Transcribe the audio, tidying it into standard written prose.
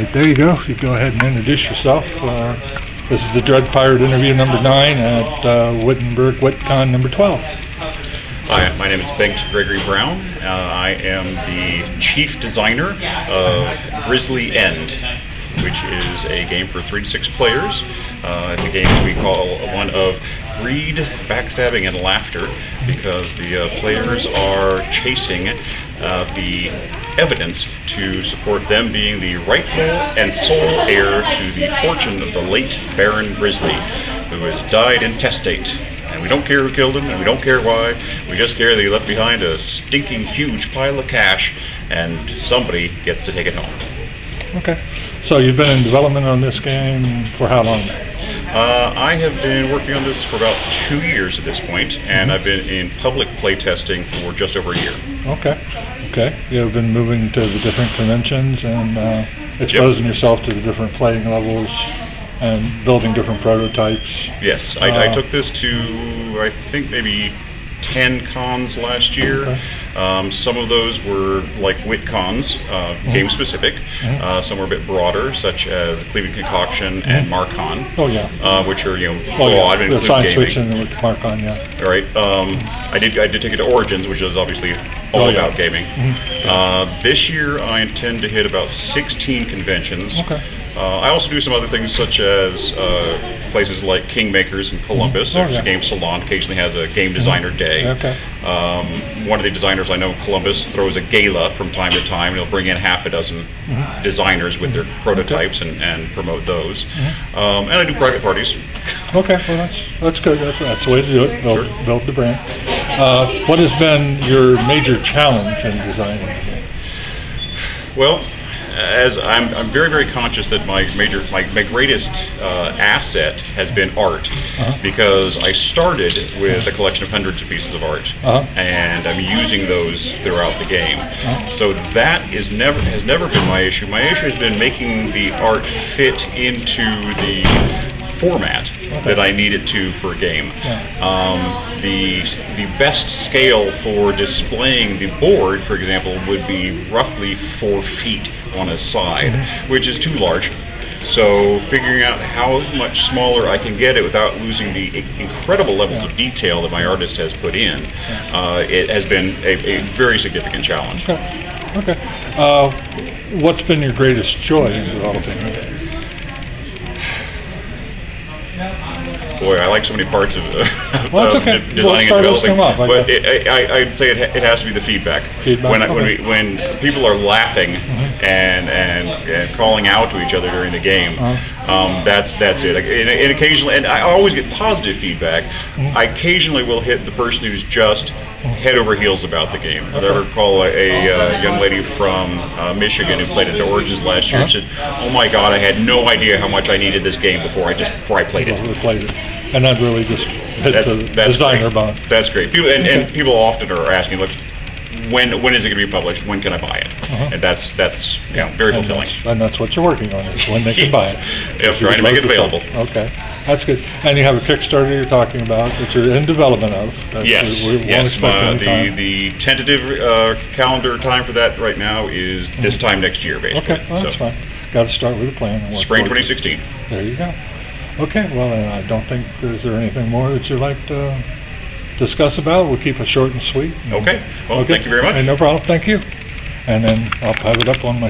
right, there you go. You go ahead and introduce yourself. This is the Dread Pirate interview number 9 at Wittenberg WitCon number 12. Hi, my name is Bengt Gregory Brown. I am the chief designer of Grisleigh End, which is a game for 3 to 6 players. It's a game we call one of greed, backstabbing, and laughter, because the players are chasing the evidence to support them being the rightful and sole heir to the fortune of the late Baron Grisleigh, who has died intestate. And we don't care who killed him, and we don't care why. We just care that he left behind a stinking huge pile of cash, and somebody gets to take it home. Okay. So you've been in development on this game for how long? I have been working on this for about 2 years at this point, and I've been in public playtesting for just over a year. Okay. Okay. You've been moving to the different conventions and exposing yourself to the different playing levels and building different prototypes. Yes. I took this to, I think, maybe 10 cons last year. Okay. Some of those were like WitCons, game specific. Some were a bit broader, such as Cleveland Concoction and Marcon. Oh yeah. Which are broad and the include science gaming. fiction with Marcon, yeah. All right. I did take it to Origins, which is obviously all about gaming. This year I intend to hit about 16 conventions. Okay. I also do some other things, such as places like Kingmakers in Columbus. There's a game salon, occasionally has a game designer day. Okay. One of the designers I know in Columbus throws a gala from time to time. He'll bring in half a dozen designers with their prototypes and promote those. And I do private parties. Okay, well that's good. That's the way to do it. Build the brand. What has been your major challenge in designing? Well, as I'm very, very conscious that my greatest asset has been art, because I started with a collection of hundreds of pieces of art, and I'm using those throughout the game. So that has never been my issue. My issue has been making the art fit into the format that I need it to for a game. The best scale for displaying the board, for example, would be roughly 4 feet on a side, which is too large. So figuring out how much smaller I can get it without losing the incredible levels of detail that my artist has put in, it has been a very significant challenge. Okay. What's been your greatest joy in developing it? Boy, I like so many parts of Designing designing and developing, but I'd say it has to be the feedback. When people are laughing and calling out to each other during the game, that's it. And occasionally, and I always get positive feedback. I occasionally will hit the person who's just head over heels about the game. I recall a young lady from Michigan who played it at Origins last year and said, "Oh my God, I had no idea how much I needed this game before I played it." And that really just hits the designer bone. That's great. People often are asking, "Look, when is it going to be published? When can I buy it?" And that's very fulfilling. And that's what you're working on, is when they can buy it. Trying to make it available. Okay, that's good. And you have a Kickstarter you're talking about that you're in development of. Yes. The tentative calendar time for that right now is this time next year, basically. Okay, well, that's fine. Got to start with a plan. Spring 2016. There you go. Okay, well, I don't think, is there anything more that you'd like to discuss about? We'll keep it short and sweet. Okay. Well, thank you very much. No problem. Thank you. And then I'll have it up on my